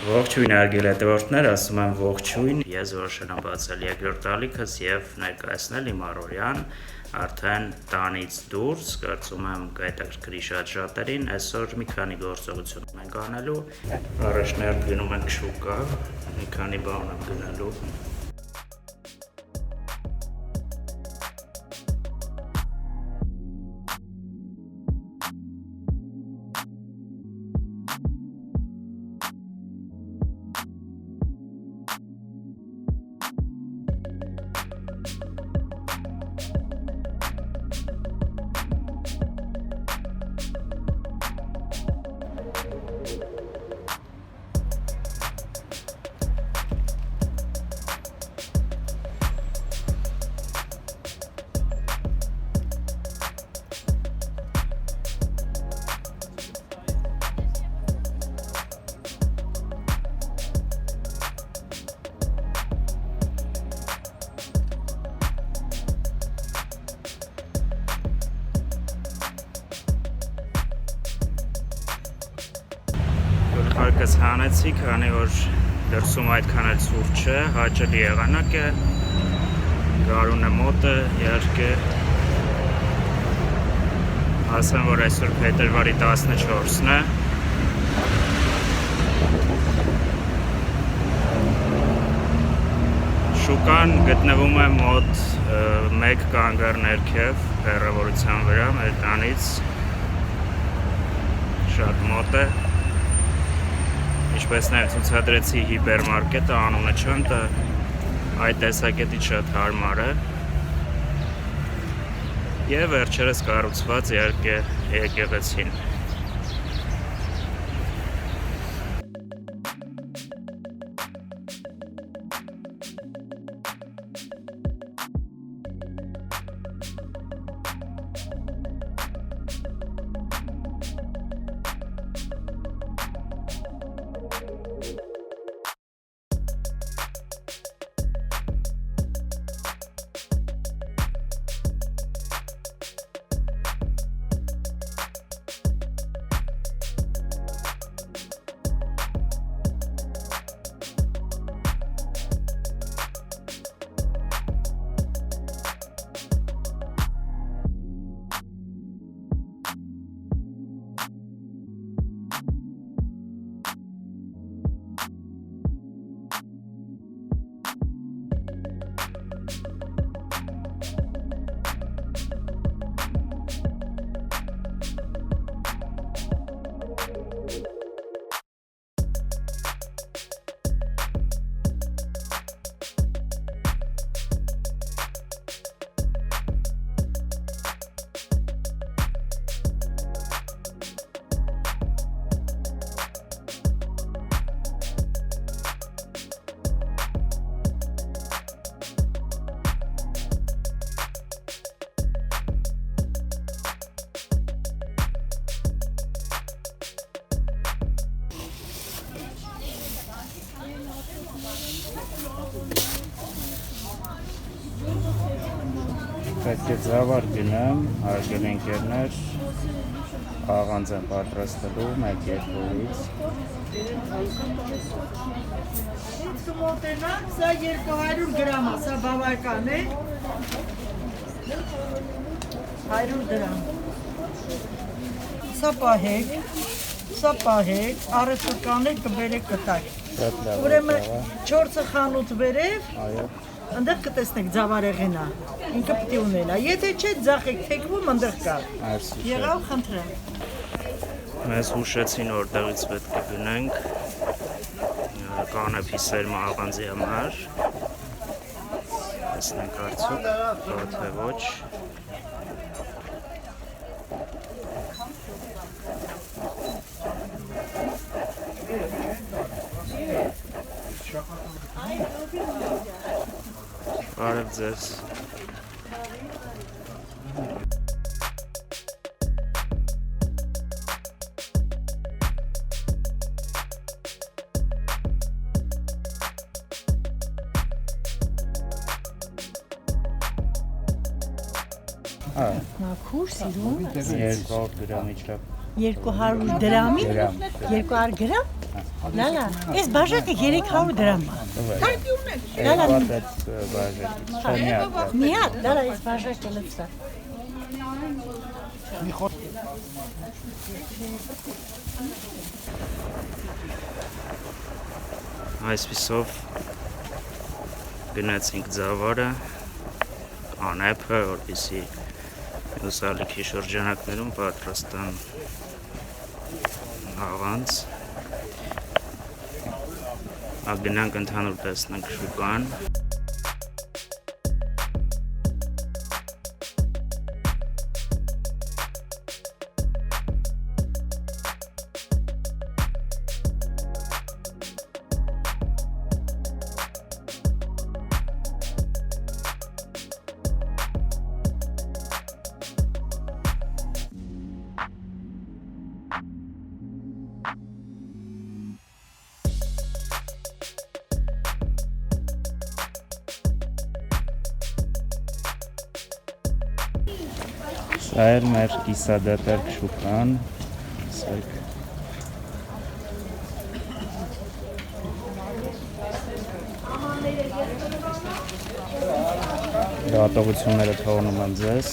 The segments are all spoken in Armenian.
Ողջույն արգել հետևորդներ, ասում եմ ողջույն, ես որոշել եմ բացել երկրորդ ալիքս եւ ներկայացնել իմ առօրյան արդեն տանից դուրս, կարծում եմ կհետաքրքրի շատերին, այսօր մի քանի գործողություն ենք անելու, առաջներդ գնում ենք շուկա, մի քանի բան եմ գնալու Հարկս հանեցի, քանի որ դրսում այդքան էլ սուրճ չէ, հաճելի եղանակ է, գարունը մոտ է, իհարկե ասեմ, որ այսօր փետրվարի 14-ն է շուկան գտնվում է մոտ 1 կանգառ ներքև հեռավորության վրա մեր տանից շատ մոտ է Ինչպես նաև ցուցադրեցի հիպերմարկետը, անունը չընտը, այդ տեսակետից շատ հարմար է և վերջերս կառուցված իհարկե եկեղեցին։ Պետք է ծավալ գնամ, հարգել ընկերներ, աղանձ եմ պատրաստելու 1-2 Մոտենանք, սա 200 գրամ է, սա բավական է, 100 դրամ, սա պահեք, առեսականներ կբերեք կտակ, ուրեմն 4 խանութ վերև, ընդեղ կտեսնեք ձավարեղենա, ինքը պտի ունենա, եթե չէ ձախեք թեկվում ընդեղ կա, եղավ խնդրեմ։ Մեզ հուշեցին որտեղից պետք է գնենք, կանեփի սերմը աղանձի համար, տեսնենք արդյոք, կա թե ոչ։ Բարև ձեզ։ Մաքուր սիրուն։ 200 գրամի չափ։ 200 դրամի։ 200 գրամ։ Լալա, այս բաժակը 300 դրամ է։ Լալա, մի հատ, լալա, այս բաժակը լցա։ Այսպիսով գնացինք Ձավարը, Անեփը, որպեսզի մյուս ալիքի շրջանակներում պատրաստան հաղանց։ Գնանք ընդհանուր տեսնենք շուկան։ Սա էր մեր կիսադատարկ շուկան, ասեք։ Դատողությունները թողնում եմ ձեզ։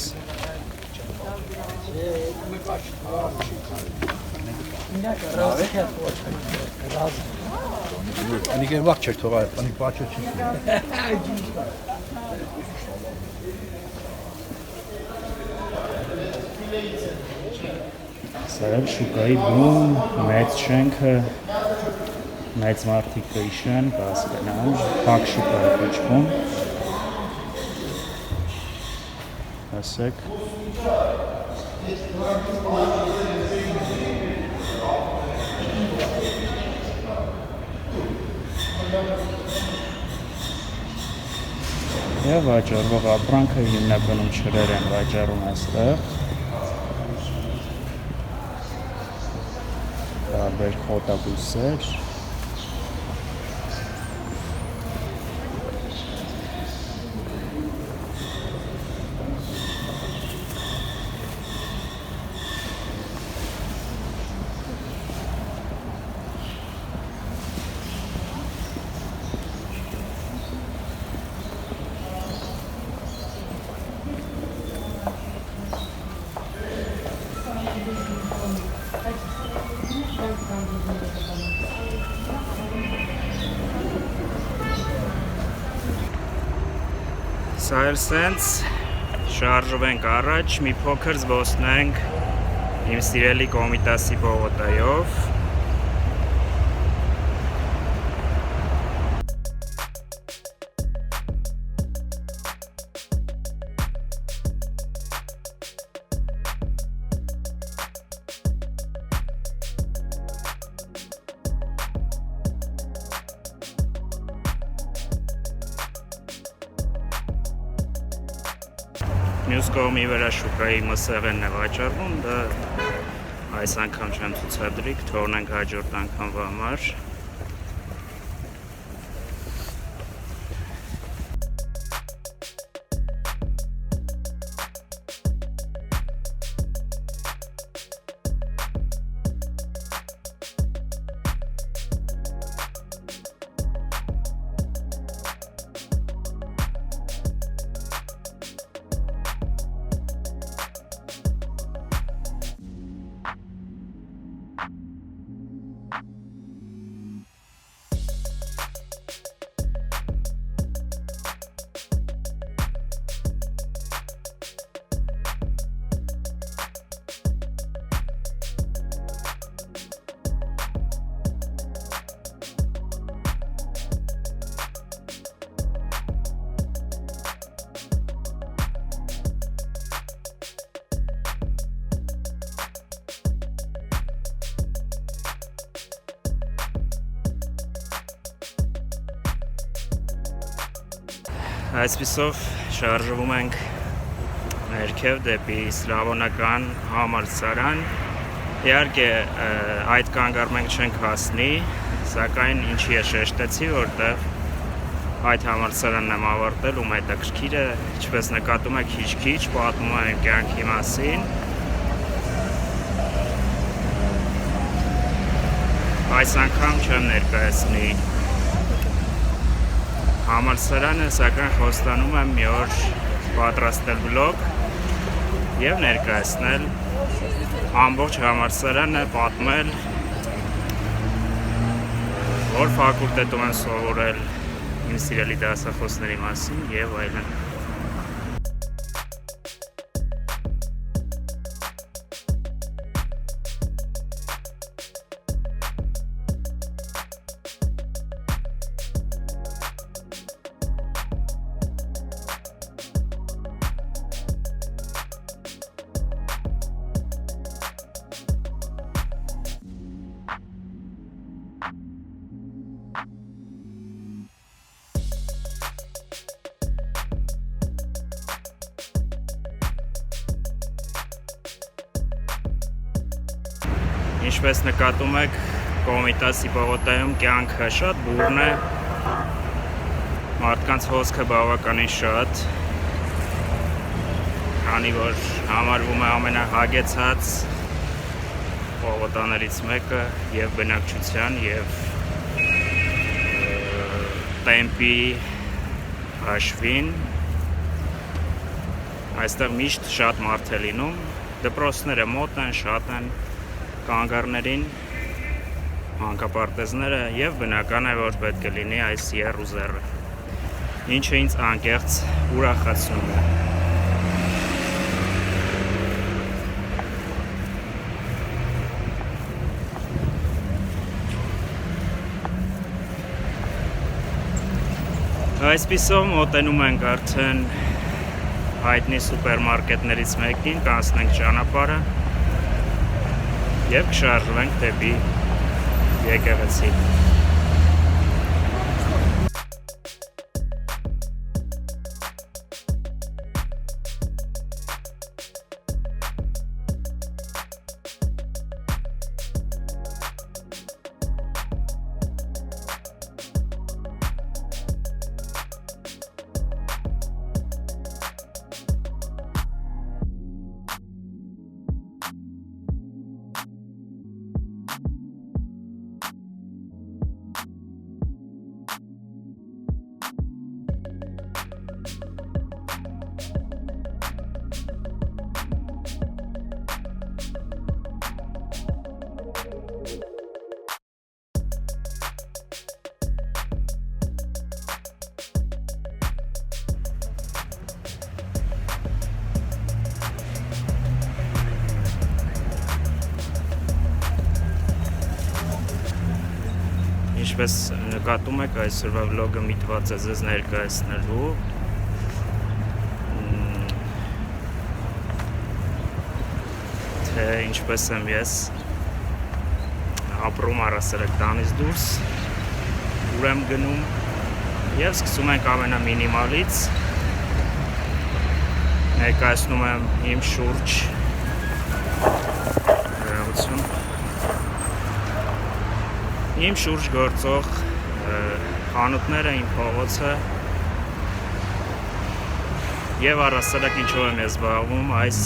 Они говорят, вах чертова, они плачут. Սա է շուկայի բուն, մեծ շենքը, մեծ մարդիկ կհիշեն, կհասկանան, փակ շուկա է կոչվում։ Ասեք։ Եվ վաճառվող ապրանքը հիմնականում չրեր են վաճառում այստեղ։ Տարբեր խոտաբույսեր։ Սա էր սենց շարժվենք առաջ, մի փոքր զբոսնենք իմ սիրելի Կոմիտասի պողոտայով։ Մյուս կողմի վրա շուկայի մսեղենն է վաճառվում, դա այս անգամ չեմ ցուցադրի, թողնենք հաջորդ անգամվա համար։ Այսպիսով շարժվում ենք ներքև դեպի Սլավոնական համալսարան։ Իհարկե այդ կանգառմենք չենք հասնի, սակայն ինչի է շեշտեցի, որտեղ այդ համալսարանն եմ ավարտել ու հետաքրքիր է, ինչպես նկատում եք քիչ-քիչ պատմում եմ իմ կյանքի մասին։ այս անգամ չեմ ներկայացնի համալսարանը, սակայն խոստանում եմ մի օր պատրաստել վլոգ և ներկայացնել ամբողջ համալսարանը, պատմել, որ ֆակուլտետում եմ սովորել իմ սիրելի դասախոսների մասին և այլն։ Ինչպես նկատում եք, Կոմիտասի պողոտայում կյանքը շատ բուռն է, մարդկանց հոսքը բավականին շատ, քանի որ համարվում է ամենահագեցած պողոտաներից մեկը և բնակչության և տեմպի հաշվին, այստեղ միշտ շատ մարդ է լինում, դպրոցները մոտ են, շատ են, կանգառներին, մանկապարտեզները և բնական է, որ պետք է լինի այս եռ ու զեռը, ինչը ինձ անկեղծ ուրախացնում է։ Այսպիսով մոտենում ենք արդեն հայտնի սուպերմարկետներից մեկին, կանցնենք ճանապարհը և կշարժվենք դեպի եկեղեցի։ Ինչպես նկատում եք, այսօրվա վլոգը միտված է ձեզ ներկայացնելու թե ինչպես եմ ես ապրում առասարակ տանից դուրս, ուր եմ գնում և սկսում ենք ամենամինիմալից, ներկայացնում եմ իմ շուրջ իմ շուրջ գործող խանութները, իմ փողոցը և առասարակ ինչով եմ ես զբաղվում այս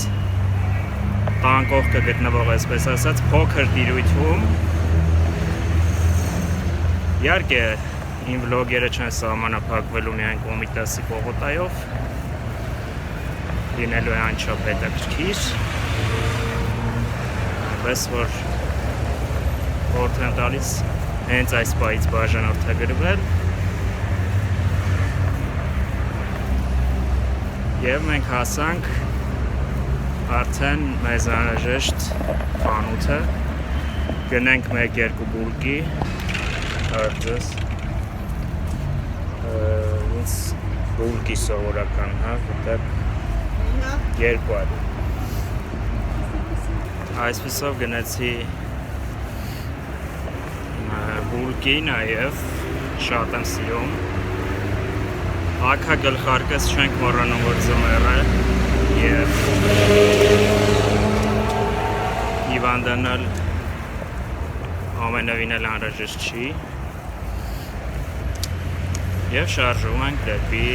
տան կողքը գտնվող, այսպես ասած, փոքր տիրույթում։ Իհարկե, իմ վլոգերը չեն սահմանափակվելու միայն Կոմիտասի պողոտայով, լինելու է անչափ հետաքրքիր, այնպես որ խորհուրդ եմ տալիս հենց այս պահից բաժանորդագրվել և մենք հասանք արդեն մեզ անհրաժեշտ խանութը, գնենք 1-2 բուրգի, արդես ինձ բուրգի սովորական, գտեք 2 այլ։ Այսպիսով գնեցի բուրգի, նաև շատ եմ սիրում, ակագլխարկս չենք մոռանում, որ ձմեռ է և հիվանդանալ ամենևին էլ անհրաժեշտ չի և շարժվում ենք դեպի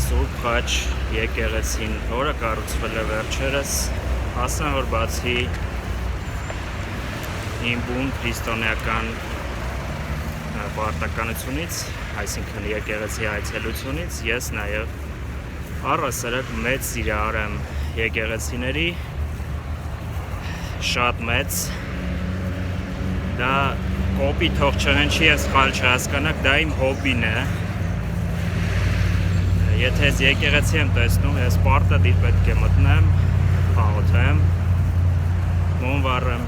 Սուրբ Խաչ եկեղեցին, որը կառուցվել է վերջերս, ասեմ, որ բացի հիմբուն քրիստոնեական պարտականությունից, այսինքն եկեղեցի այցելությունից ես նաև առասարակ մեծ սիրահար եմ եկեղեցիների, շատ մեծ, դա կոպի թող չհնչի, ես սխալ չհասկանաք, դա իմ հոբին է, եթե ես եկեղեցի եմ տեսնում, ես պարտադիր պետք է մտնեմ, աղոթեմ, մոմ վառեմ,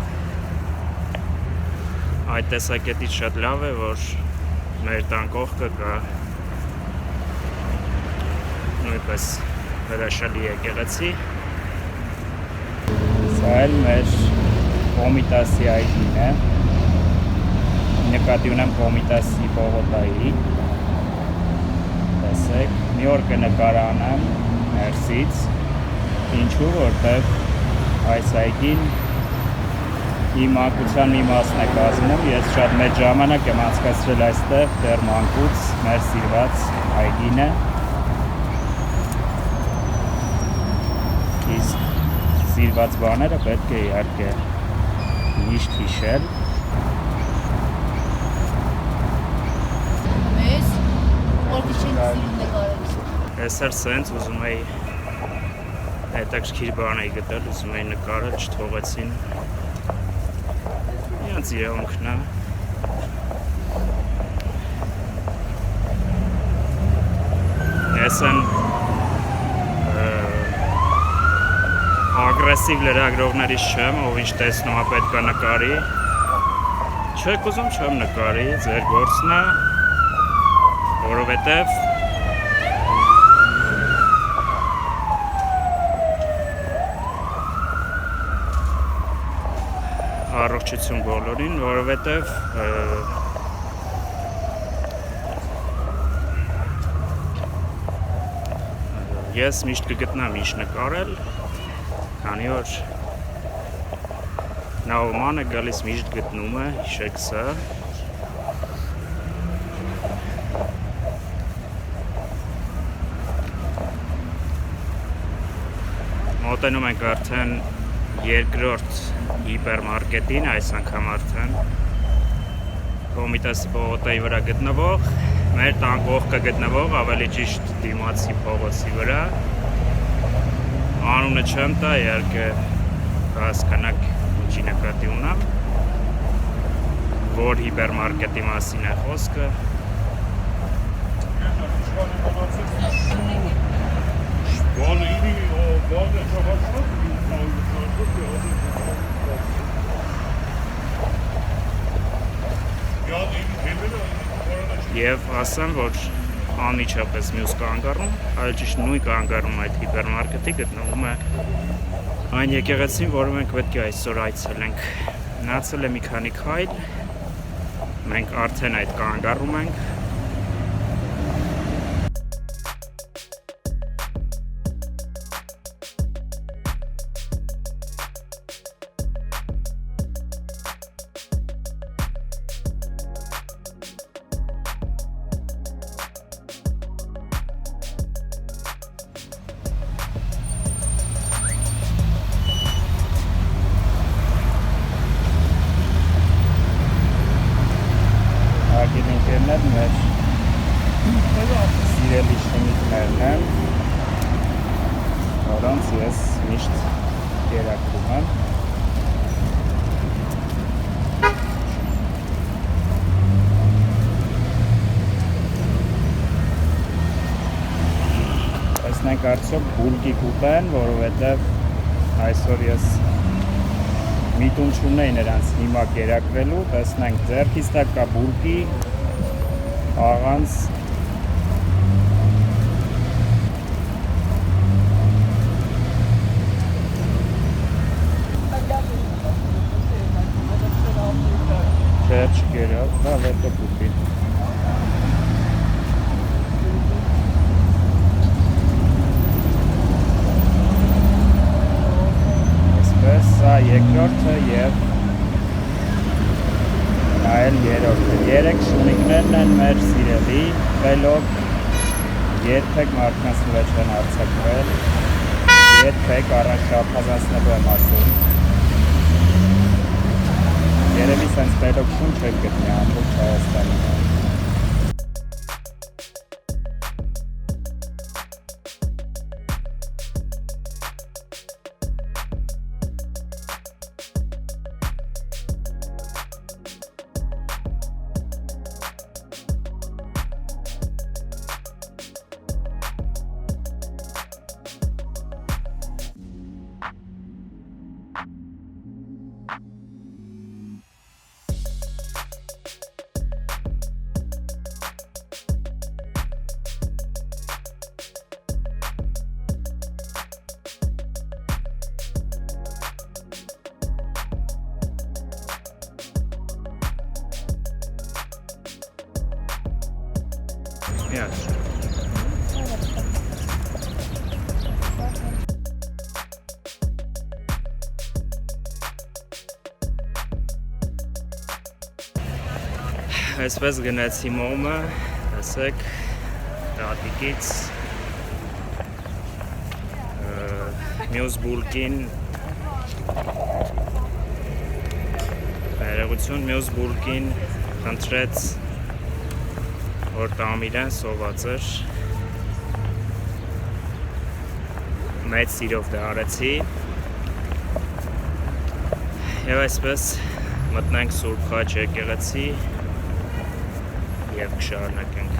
այդ տեսակետից շատ լավ է, որ մեր տան կողքը կա նույնպես հրաշալի եկեղեցի, սա էլ մեր Կոմիտասի այգին է, նկատի ունեմ Կոմիտասի պողոտայի, տեսեք, մի օր կնկարանեմ ներսից, ինչու որտեղ այս այգին իմ մանկության մի մասն է կազմում, ես շատ մեծ ժամանակ եմ անցկացրել այստեղ, դեռ մանկուց մեր սիրված այգին է, իսկ սիրված բաները պետք է իհարկե միշտ հիշել, Այսօր սենց ուզում էի հետաքրքիր բան էի գտել, ուզում էի նկարել, չթողեցին իրանց իրավունքն է ես եմ ագրեսիվ լրագրողներից չեմ, ով ինչ տեսնում է պետք է նկարի չեք ուզում չեմ նկարի, ձեր գործն է որովհետև առողջություն բոլորին, որովհետև ես միշտ կգտնամ ինչ նկարել, քանի որ Նաուման է գալիս միշտ գտնում է, հիշեք սա մոտենում ենք արդեն երկրորդ հիպերմարկետին, այս անգամ արդեն Կոմիտասի պողոտայի վրա գտնվող, մեր տան կողքը գտնվող, ավելի ճիշտ դիմացի փողոցի վրա, անունը չեմ տա, իհարկե հասկանաք ինչի նկատի ունեմ, որ հիպերմարկետի մասին է խոսքը, Եվ ասեմ, որ անմիջապես մյուս կանգառում, այլ ճիշտ նույն կանգառում այդ հիպերմարկետի գտնվում է այն եկեղեցին, որը մենք պետք է այսօր այցելենք։ Մնացել է մի քանի քայլ, մենք արդեն այդ կանգառում ենք։ Մեր սիրելի շնիկներն են, որոնց ես միշտ կերակրում եմ։ Տեսնենք արդյոք բուլկի կուտեն, որովհետև այսօր ես միտում չունեի նրանց հիմա կերակրելու, տեսնենք ձեռքից տակ կա բուլկի, աղանց չէ չկերավ, դա վետը կուպի այսպես սա երկրորդը և այլ երորդը, երեք շունիկներն են մեր սիրելի վելոք, երբեք մարդկանց վրա չեն արձակվել, երբեք առանց շափազանցնելու եմ ասում, երևի սենց բերոք շունչ եք գտնի ամբողջ Հայաստանի։ Այսպես գնացի մոմը, տեսեք, տատիկից մյուս բուլկին ներողություն, մյուս բուլկին խնդրեց, որ տամ իրեն սոված էր, մեծ սիրով դա արեցի և այսպես մտնենք Սուրբ Խաչ եկեղեցի և կշարունակենք։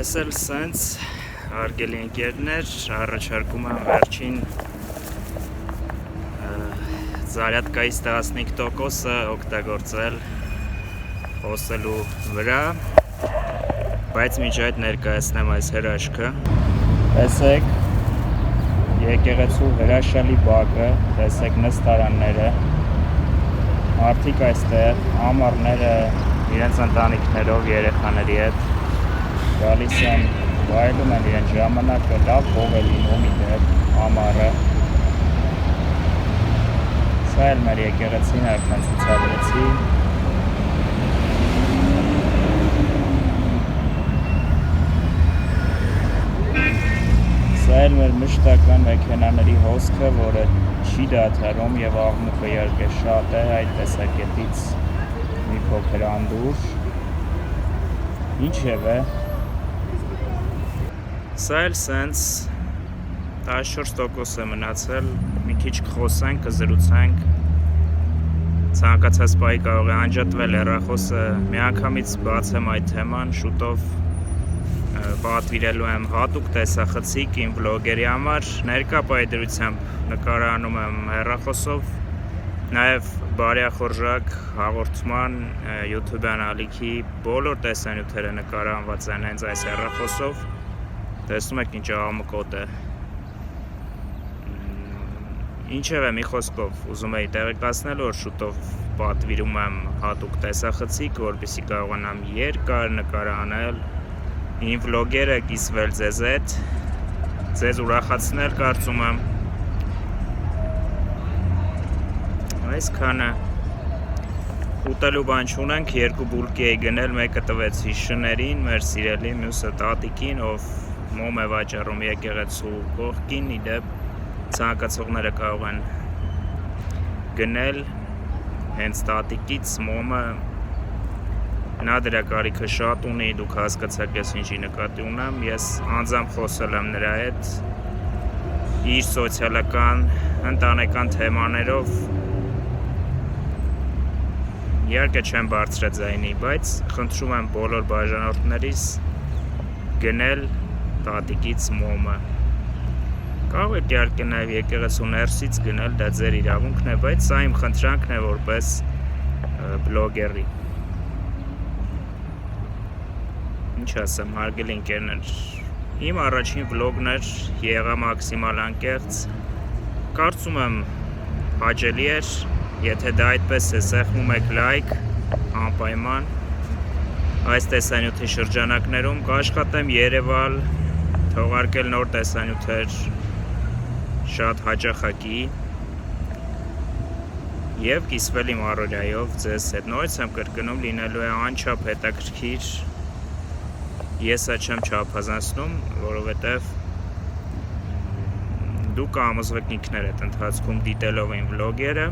Ես էլ սենց հարգելի ընկերներ, առաջարկում եմ վերջին զարյատկայից 15%-ը օգտագործել խոսելու վրա, բայց մինչ այդ ներկայացնեմ այս հրաշքը։ Տեսեք եկեղեցու հրաշալի բակը, տեսեք նստարանները, մարդիկ այստեղ, ամառները իրենց ընտանիքներով, երեխաների հետ գալիս են, վայելում են իրենց ժամանակը, լավ հող է լինում իդեպ, ամառը։ Սա էլ մեր եկեղեցին արդեն ցուցադրեցի։ Սա էլ մեր մշտական մեքենաների հոսքը, որը չի դադարում և աղմուկը իհարկե շատ է, այդ տեսակետից մի փոքր անդուր։ Ինչևէ, սա էլ սենց 14% է մնացել, մի քիչ կխոսենք, կզրուցենք ցանկացած պահի կարող է անջատվել հեռախոսը, միանգամից բացեմ այդ թեման, շուտով պատվիրելու եմ հատուկ տեսախցիկ իմ վլոգերի համար, ներկա պայդրությամբ նկարանում եմ հեռախոսով, նաև բարյախորժակ հաղորդման YouTube-յան ալիքի բոլոր տեսանյութերը նկարահանված են հենց այս հեռախոսով, տեսնում եք ինչ աղմկոտ է։ Ինչևէ, մի խոսքով ուզում էի տեղեկացնել, որ շուտով պատվիրում եմ հատուկ տեսախցիկ, որպեսզի կարողանամ երկար նկարահանել իմ վլոգերը, կիսվել ձեզ հետ, ձեզ ուրախացնել, կարծում եմ։ Այսքանը ուտելու բան չունենք, երկու բուլկի էի գնել, մեկը տվեցի շներին, մեր սիրելի, մյուսը տատիկին, ով մոմ է վաճառում եկեղեցու կողքին, իդեպ ցանկացողները կարող են գնել հենց տատիկից մոմը, նա դրա կարիքը շատ ունի, դուք հասկացաք ես ինչի նկատի ունեմ, ես անձամբ խոսել եմ նրա հետ իր սոցիալական, ընտանեկան թեմաներով, իհարկե չեմ բարձրաձայնի, բայց խնդրում եմ բոլոր բաժանորդներից գնել տատիկից մոմը։ Կարող եք իհարկե նաև եկեղեցու ներսից գնել, դա ձեր իրավունքն է, բայց սա իմ խնդրանքն է որպես բլոգերի։ Ինչ ասեմ, հարգելի ընկերներ, իմ առաջին վլոգն էր, եղա մաքսիմալ անկեղծ, կարծում եմ հաճելի էր, եթե դա այդպես է, սեղմում եք լայք, անպայման, այս տեսանյութի շրջանակներում կաշխատեմ երևալ, թողարկել նոր տեսանյութեր, շատ հաճախակի և կիսվել իմ առօրյայով ձեզ հետ, նորից եմ կրկնում, լինելու է անչափ հետաքրքիր, ես սա չեմ չափազանցնում, որովհետև դուք կհամոզվեք ինքներդ ընթացքում դիտելով իմ վլոգերը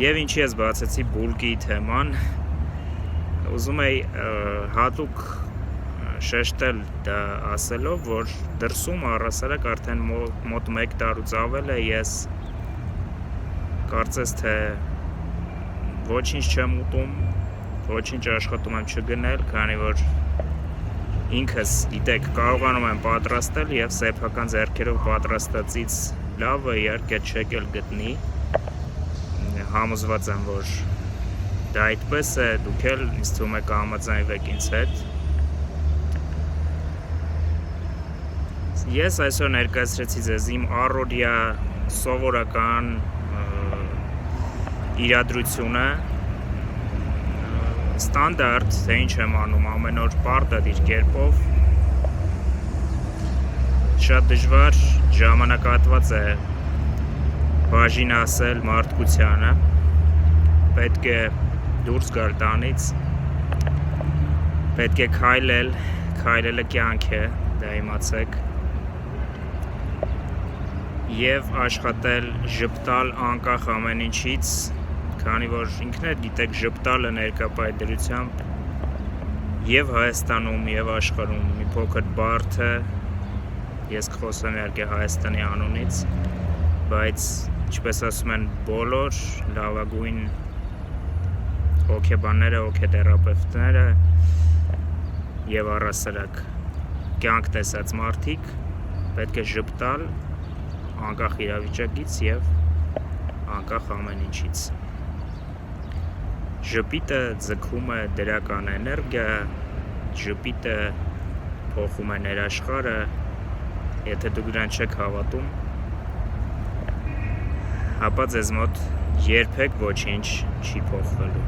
և ինչի ես բացեցի բուլկի թեման, ուզում էի հատուկ շեշտել դա ասելով, որ դրսում առհասարակ արդեն մոտ 1 տարուց ավել է, ես կարծես թե ոչինչ չեմ ուտում, ոչինչ աշխատում եմ չգնել, քանի որ ինքս գիտեք կարողանում եմ պատրաստել և սեփական ձեռքերով պատրաստածից լավը իհարկե չեք էլ գտնի, համոզված եմ, որ դա այդպես է, դուք էլ ինձ թվում է կհամաձայնվեք ինձ հետ։ Ես այսօր ներկայացրեցի ձեզ իմ առօրյա սովորական իրադրությունը, ստանդարտ, թե ինչ եմ անում ամեն օր պարտադիր կերպով, շատ դժվար ժամանակահատված է բաժին ասել մարդկությանը, պետք է դուրս գալ տանից, պետք է քայլել, քայլելը կյանք է, դա իմացեք, և աշխատել, ժպտալ անկախ ամեն ինչից, քանի որ ինքներ գիտեք ժպտալը ներկա պայդրությամբ և Հայաստանում և աշխարհում մի փոքր բարդ է, ես կխոսեմ իհարկե Հայաստանի անունից, բայց ինչպես ասում են բոլոր լավագույն հոգեբանները, հոգեթերապևտները և առհասարակ կյանք տեսած մարդիկ պետք է ժպտալ անկախ իրավիճակից և անկախ ամեն ինչից։ Ժպիտը ձգում է դրական էներգիա, ժպիտը փոխում է ներաշխարհը, եթե դուք դրան չեք հավատում, ապա ձեզ մոտ երբեք ոչինչ չի փոխվելու։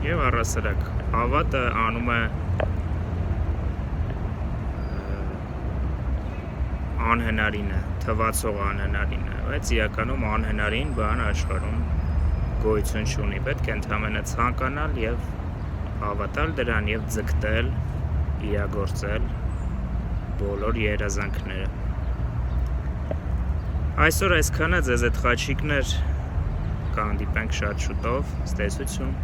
Եվ առհասարակ հավատը անում է անհնարինը, թվացող անհնարինը, բայց իրականում անհնարին բան աշխարհում գոյություն չունի, պետք է ընդհանրապես ցանկանալ և հավատալ դրան և ձգտել, իրագործել բոլոր երազանքները։ Այսօր այսքանը, ձեզ հետ խաչիկներ, կհանդիպենք շատ շուտով, ցտեսություն։